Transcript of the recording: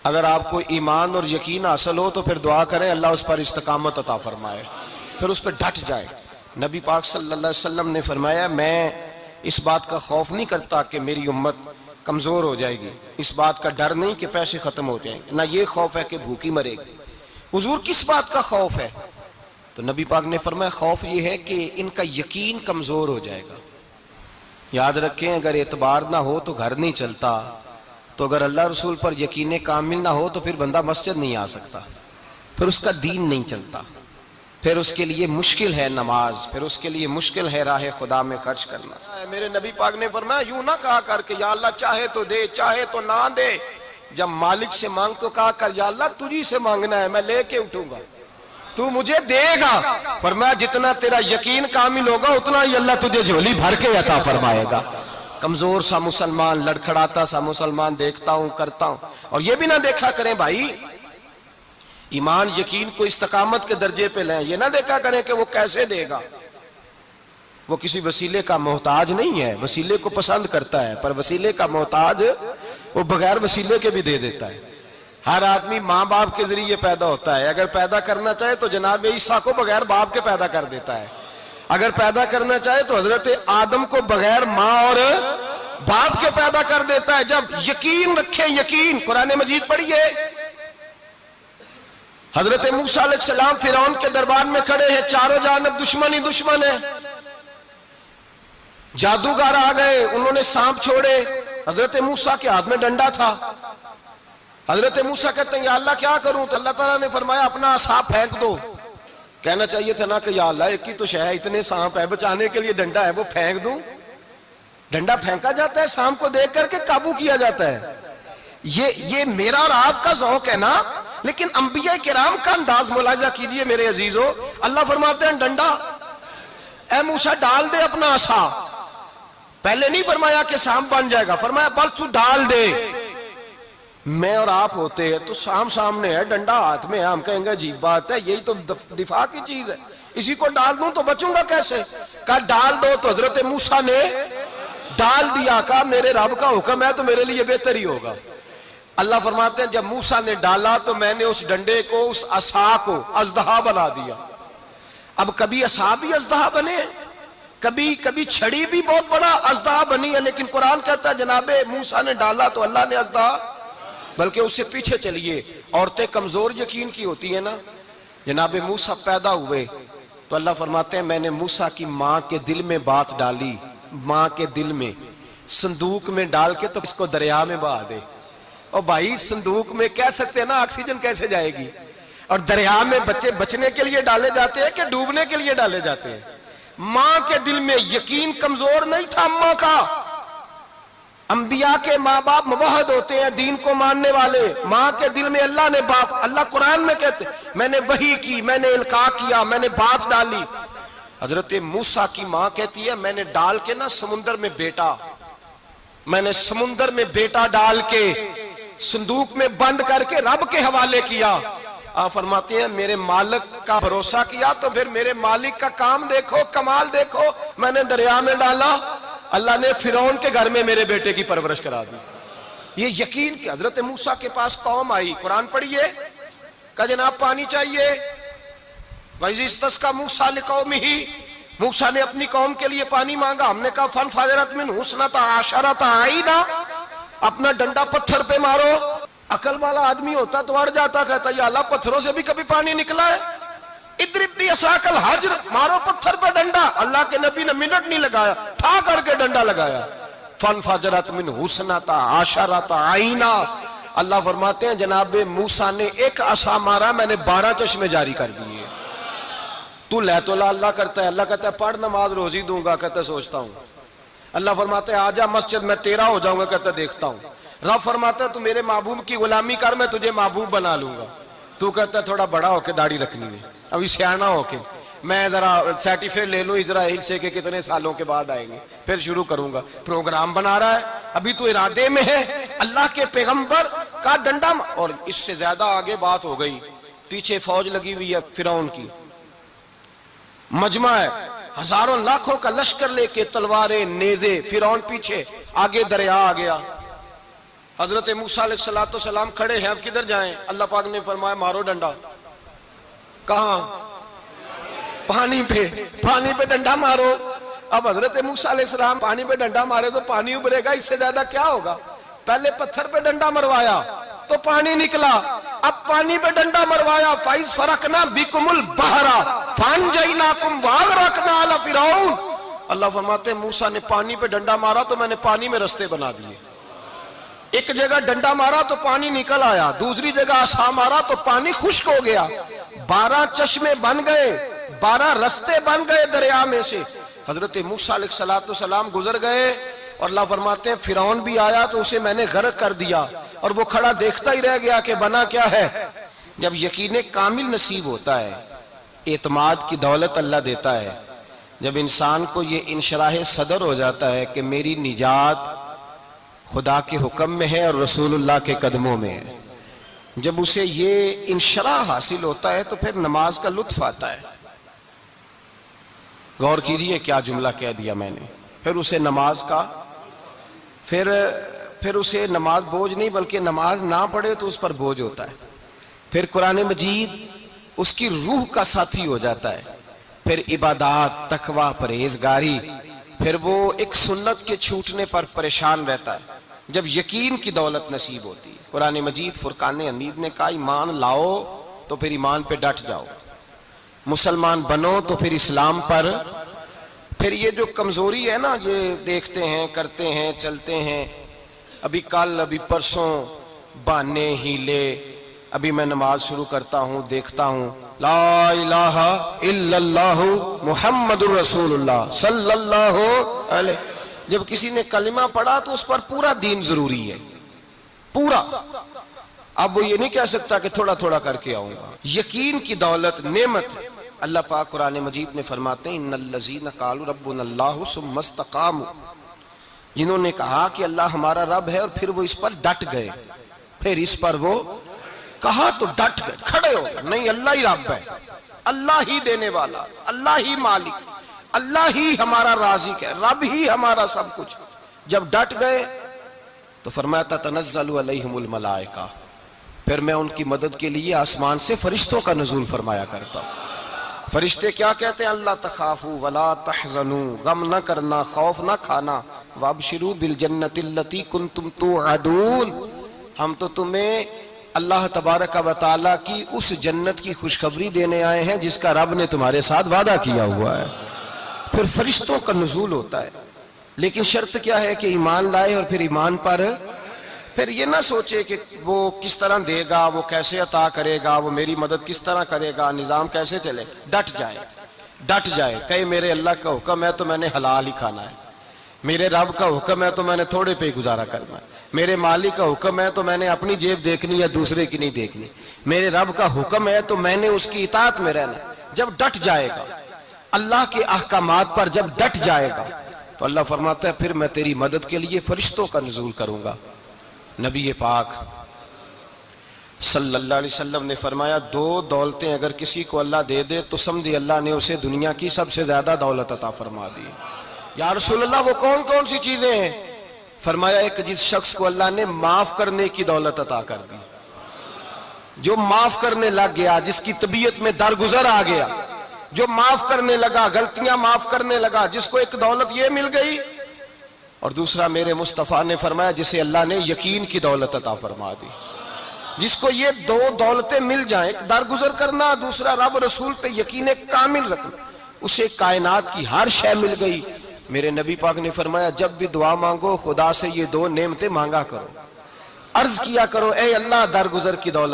اگر آپ کو ایمان اور یقین حاصل ہو تو پھر دعا کریں اللہ اس پر استقامت عطا فرمائے، پھر اس پہ ڈٹ جائے۔ نبی پاک صلی اللہ علیہ وسلم نے فرمایا میں اس بات کا خوف نہیں کرتا کہ میری امت کمزور ہو جائے گی، اس بات کا ڈر نہیں کہ پیسے ختم ہو جائیں گے، نہ یہ خوف ہے کہ بھوکی مرے گی۔ حضور کس بات کا خوف ہے؟ تو نبی پاک نے فرمایا خوف یہ ہے کہ ان کا یقین کمزور ہو جائے گا۔ یاد رکھیں اگر اعتبار نہ ہو تو گھر نہیں چلتا، تو اگر اللہ رسول پر یقین کامل نہ ہو تو پھر بندہ مسجد نہیں آ سکتا، پھر اس کا دین نہیں چلتا، پھر اس کے لیے مشکل ہے نماز، پھر اس کے لیے مشکل ہے راہ خدا میں خرچ کرنا۔ میرے نبی پاک نے فرمایا یوں نہ کہا کر کہ یا اللہ چاہے تو دے چاہے تو نہ دے، جب مالک سے مانگ تو کہا کر یا اللہ تجھی سے مانگنا ہے، میں لے کے اٹھوں گا، تو مجھے دے گا۔ فرمایا جتنا تیرا یقین کامل ہوگا اتنا ہی اللہ تجھے جھولی بھر کے عطا فرمائے گا۔ کمزور سا مسلمان، لڑکھڑاتا سا مسلمان دیکھتا ہوں کرتا ہوں، اور یہ بھی نہ دیکھا کریں بھائی ایمان یقین کو استقامت کے درجے پہ لیں، یہ نہ دیکھا کریں کہ وہ کیسے دے گا، وہ کسی وسیلے کا محتاج نہیں ہے، وسیلے کو پسند کرتا ہے، پر وسیلے کا محتاج وہ بغیر وسیلے کے بھی دے دیتا ہے۔ ہر آدمی ماں باپ کے ذریعے پیدا ہوتا ہے، اگر پیدا کرنا چاہے تو جناب عیسیٰ کو بغیر باپ کے پیدا کر دیتا ہے، اگر پیدا کرنا چاہے تو حضرت آدم کو بغیر ماں اور باپ کے پیدا کر دیتا ہے۔ جب یقین رکھیں، یقین، قرآن مجید پڑھیے، حضرت موسیٰ علیہ السلام فرعون کے دربار میں کھڑے ہیں، چاروں جانب دشمن ہی دشمن ہے، جادوگر آ گئے، انہوں نے سانپ چھوڑے، حضرت موسیٰ کے ہاتھ میں ڈنڈا تھا، حضرت موسیٰ کہتے ہیں یا اللہ کیا کروں؟ تو اللہ تعالیٰ نے فرمایا اپنا عصا پھینک دو۔ کہنا چاہیے تھا نا کہ یا اللہ ایک ہی تو شے ہے، اتنے سانپ ہے، بچانے کے لیے ڈنڈا ہے وہ پھینک دوں؟ ڈنڈا پھینکا جاتا ہے، سانپ کو دیکھ کر کے قابو کیا جاتا ہے۔ یہ میرا اور آپ کا ذوق ہے نا، لیکن انبیاء کرام کا انداز ملاحظہ کیجئے میرے عزیزو۔ اللہ فرماتے ہیں ڈنڈا، اے موسیٰ ڈال دے اپنا عصا، پہلے نہیں فرمایا کہ سانپ بن جائے گا، فرمایا بس تو ڈال دے۔ میں اور آپ ہوتے ہیں تو سام سامنے ہے، ڈنڈا ہاتھ میں ہے، ہم کہیں گے عجیب بات ہے، یہی تو دفاع کی چیز ہے، اسی کو ڈال دوں تو بچوں گا کیسے؟ کہا ڈال دو، تو حضرت موسیٰ نے ڈال دیا، کہا میرے رب کا حکم ہے تو میرے لیے بہتر ہی ہوگا۔ اللہ فرماتے ہیں جب موسیٰ نے ڈالا تو میں نے اس ڈنڈے کو، اس عصا کو اژدہا بنا دیا۔ اب کبھی عصا بھی اژدہا بنے، کبھی چھڑی بھی بہت بڑا اژدہا بنی ہے، لیکن قرآن کہتا ہے جناب موسیٰ نے ڈالا تو اللہ نے اژدہا، بلکہ اس سے پیچھے چلیے، عورتیں کمزور یقین کی ہوتی ہیں نا، جناب موسیٰ پیدا ہوئے تو اللہ فرماتے ہیں میں نے موسیٰ کی ماں کے دل میں بات ڈالی، ماں کے دل میں، صندوق میں ڈال کے تو اس کو دریا میں بہا دے۔ اور بھائی صندوق میں کہہ سکتے ہیں نا آکسیجن کیسے جائے گی، اور دریا میں بچے بچنے کے لیے ڈالے جاتے ہیں کہ ڈوبنے کے لیے ڈالے جاتے ہیں؟ ماں کے دل میں یقین کمزور نہیں تھا اماں کا۔ انبیاء کے ماں باپ موحد ہوتے ہیں، دین کو ماننے والے، ماں کے دل میں اللہ نے باپ، اللہ قرآن میں کہتے میں نے وحی کی، میں نے القاء کیا، میں نے بات ڈالی۔ حضرت موسیٰ کی ماں کہتی ہے میں نے ڈال کے نا سمندر میں بیٹا، میں نے سمندر میں بیٹا ڈال کے صندوق میں بند کر کے رب کے حوالے کیا۔ آپ فرماتے ہیں میرے مالک کا بھروسہ کیا تو پھر میرے مالک کا کام دیکھو، کمال دیکھو، میں نے دریا میں ڈالا، اللہ نے فرعون کے گھر میں میرے بیٹے کی پرورش کرا دی۔ یہ یقین کہ حضرت موسیٰ کے پاس قوم آئی، قرآن پڑھیے، کہا جناب پانی چاہیے، وَإِذِ اسْتَسْقَىٰ مُوسَىٰ لِقَوْمِهِ، موسیٰ نے اپنی قوم کے لیے پانی مانگا، ہم نے کہا فَانْفَجَرَتْ مِنْهُ اثْنَتَا عَشَرَةَ عَيْنًا، اپنا ڈنڈا پتھر پہ مارو۔ عقل والا آدمی ہوتا تو اڑ جاتا، کہتا یا اللہ پتھروں سے بھی کبھی پانی نکلا ہے؟ اضرب بعصاک الحجر، مارو پتھر پہ ڈنڈا۔ اللہ کے نبی نے منٹ نہیں لگایا، ٹھا کر کے ڈنڈا لگایا، فَانْفَجَرَتْ مِنْهُ اثْنَتَا عَشَرَةَ عَيْنًا۔ اللہ فرماتے ہیں جناب موسیٰ نے ایک عصا مارا، میں نے 12 چشمے جاری کر دیے۔ تو لے تو اللہ کرتا ہے، اللہ کہتا ہے پڑھ نماز روزی دوں گا، کہتا ہے سوچتا ہوں۔ اللہ فرماتا ہے آجا مسجد میں تیرا ہو جاؤں گا، کہتا ہے دیکھتا ہوں۔ رب فرماتا ہے تو میرے محبوب کی غلامی کر، میں تجھے محبوب بنا لوں گا۔ تو کہتا ہے تھوڑا بڑا ہو کے داڑھی رکھنی ہے، ابھی سیانا ہو کے میں ذرا سرٹیفکیٹ لے لوں اسرائیل سے کہ کتنے سالوں کے بعد آئیں گے، پھر شروع کروں گا۔ پروگرام بنا رہا ہے، ابھی تو ارادے میں ہے۔ اللہ کے پیغمبر کا ڈنڈا، اور اس سے زیادہ آگے بات ہو گئی، پیچھے فوج لگی ہوئی ہے فرعون کی، مجمع ہے، ہزاروں لاکھوں کا لشکر لے کے، تلواریں نیزے، فرعون پیچھے، آگے دریا آ گیا۔ حضرت موسیٰ علیہ السلام کھڑے ہیں، اب کدھر جائیں؟ اللہ پاک نے فرمایا مارو ڈنڈا۔ کہاں؟ پانی پہ ڈنڈا مارو۔ اب حضرت موسیٰ علیہ السلام پانی پہ ڈنڈا مارے تو پانی ابھرے گا، اس سے زیادہ کیا ہوگا؟ پہلے پتھر پہ ڈنڈا مروایا تو پانی نکلا، اب پانی پہ ڈنڈا مروایا، فَإِذْ فَرَقْنَا بِكُمُ الْبَحْرَ فَأَنْجَيْنَاكُمْ وَأَغْرَقْنَا آلَ فِرْعَوْنَ۔ اللہ فرماتے ہیں موسیٰ نے پانی پہ ڈنڈا مارا تو میں نے پانی میں رستے بنا دیے۔ ایک جگہ ڈنڈا مارا تو پانی نکل آیا، دوسری جگہ عصا مارا تو پانی خشک ہو گیا، 12 چشمے بن گئے، 12 رستے بن گئے دریا میں سے۔ حضرت موسیٰ علیہ السلام گزر گئے اور اللہ فرماتے ہیں فرعون بھی آیا تو اسے میں نے غرق کر دیا، اور وہ کھڑا دیکھتا ہی رہ گیا کہ بنا کیا ہے۔ جب یقین کامل نصیب ہوتا ہے، اعتماد کی دولت اللہ دیتا ہے، جب انسان کو یہ انشراح صدر ہو جاتا ہے کہ میری نجات خدا کے حکم میں ہے اور رسول اللہ کے قدموں میں ہے، جب اسے یہ انشراح حاصل ہوتا ہے تو پھر نماز کا لطف آتا ہے۔ غور کیجئے کیا جملہ کہہ دیا میں نے۔ پھر اسے نماز کا پھر اسے نماز بوجھ نہیں، بلکہ نماز نہ پڑھے تو اس پر بوجھ ہوتا ہے۔ پھر قرآن مجید اس کی روح کا ساتھی ہو جاتا ہے، پھر عبادات، تقوی، پرہیزگاری، پھر وہ ایک سنت کے چھوٹنے پر پریشان رہتا ہے جب یقین کی دولت نصیب ہوتی ہے۔ قرآن مجید فرقان حمید نے کہا ایمان لاؤ تو پھر ایمان پہ ڈٹ جاؤ، مسلمان بنو تو پھر اسلام پر۔ پھر یہ جو کمزوری ہے نا، یہ دیکھتے ہیں، کرتے ہیں، چلتے ہیں، ابھی کل ابھی پرسوں بہانے ہیلے، ابھی میں نماز شروع کرتا ہوں دیکھتا ہوں لا الہ الا اللہ محمد الرسول اللہ صلی اللہ علیہ۔ جب کسی نے کلمہ پڑھا تو اس پر پورا دین ضروری ہے، پورا۔ اب وہ یہ نہیں کہہ سکتا کہ تھوڑا تھوڑا کر کے آؤں گا۔ یقین کی دولت نعمت ہے۔ اللہ پاک قرآن مجید میں فرماتے ہیں ان الذین قالوا ربنا اللہ ثم استقاموا، جنہوں نے کہا کہ اللہ ہمارا رب ہے اور پھر وہ اس پر ڈٹ گئے، پھر اس پر وہ کہا تو ڈٹ گئے، کھڑے ہو گئے، نہیں اللہ ہی رب ہے، اللہ ہی دینے والا، اللہ ہی مالک، اللہ ہی ہمارا رازق ہے، رب ہی ہمارا سب کچھ۔ جب ڈٹ گئے تو فرمایا تتنزل علیہم الملائکہ، پھر میں ان کی مدد کے لیے آسمان سے فرشتوں کا نزول فرمایا کرتا ہوں۔ فرشتے کیا کہتے ہیں؟ اللہ تخافوا ولا تحزنوا، غم نہ کرنا، خوف نہ کھانا، وابشروا بالجنۃ التی کنتم توعدون، ہم تو تمہیں اللہ تبارک و تعالیٰ کی اس جنت کی خوشخبری دینے آئے ہیں جس کا رب نے تمہارے ساتھ وعدہ کیا ہوا ہے۔ پھر فرشتوں کا نزول ہوتا ہے، لیکن شرط کیا ہے کہ ایمان لائے، اور پھر ایمان پر پھر یہ نہ سوچے کہ وہ کس طرح دے گا، وہ کیسے عطا کرے گا، وہ میری مدد کس طرح کرے گا، نظام کیسے چلے، ڈٹ جائے کہے میرے اللہ کا حکم ہے تو میں نے حلال ہی کھانا ہے، میرے رب کا حکم ہے تو میں نے تھوڑے پہ ہی گزارا کرنا ہے، میرے مالک کا حکم ہے تو میں نے اپنی جیب دیکھنی یا دوسرے کی نہیں دیکھنی، میرے رب کا حکم ہے تو میں نے اس کی اطاعت میں رہنا۔ جب ڈٹ جائے گا اللہ کے احکامات پر، جب ڈٹ جائے گا تو اللہ فرماتا ہے پھر میں تیری مدد کے لیے فرشتوں کا نزول کروں گا۔ نبی پاک صلی اللہ علیہ وسلم نے فرمایا 2 دولتیں اگر کسی کو اللہ دے دے تو سمجھے اللہ نے اسے دنیا کی سب سے زیادہ دولت عطا فرما دی۔ یا رسول اللہ وہ کون کون سی چیزیں ہیں؟ فرمایا ایک جس شخص کو اللہ نے معاف کرنے کی دولت عطا کر دی، جو معاف کرنے لگ گیا، جس کی طبیعت میں درگزر آ گیا، جو معاف کرنے لگا، غلطیاں معاف کرنے لگا، جس کو ایک دولت یہ مل گئی۔ اور دوسرا میرے مصطفیٰ نے فرمایا جسے اللہ نے یقین کی دولت عطا فرما دی، جس کو یہ 2 دولتیں مل جائیں، ایک درگزر کرنا، دوسرا رب رسول پہ یقین کامل رکھنا، اسے کائنات کی ہر شے مل گئی۔ میرے نبی پاک نے فرمایا جب بھی دعا مانگو خدا سے یہ 2 نعمتیں مانگا کرو، عرض کیا کرو اے اللہ درگزر کی دولت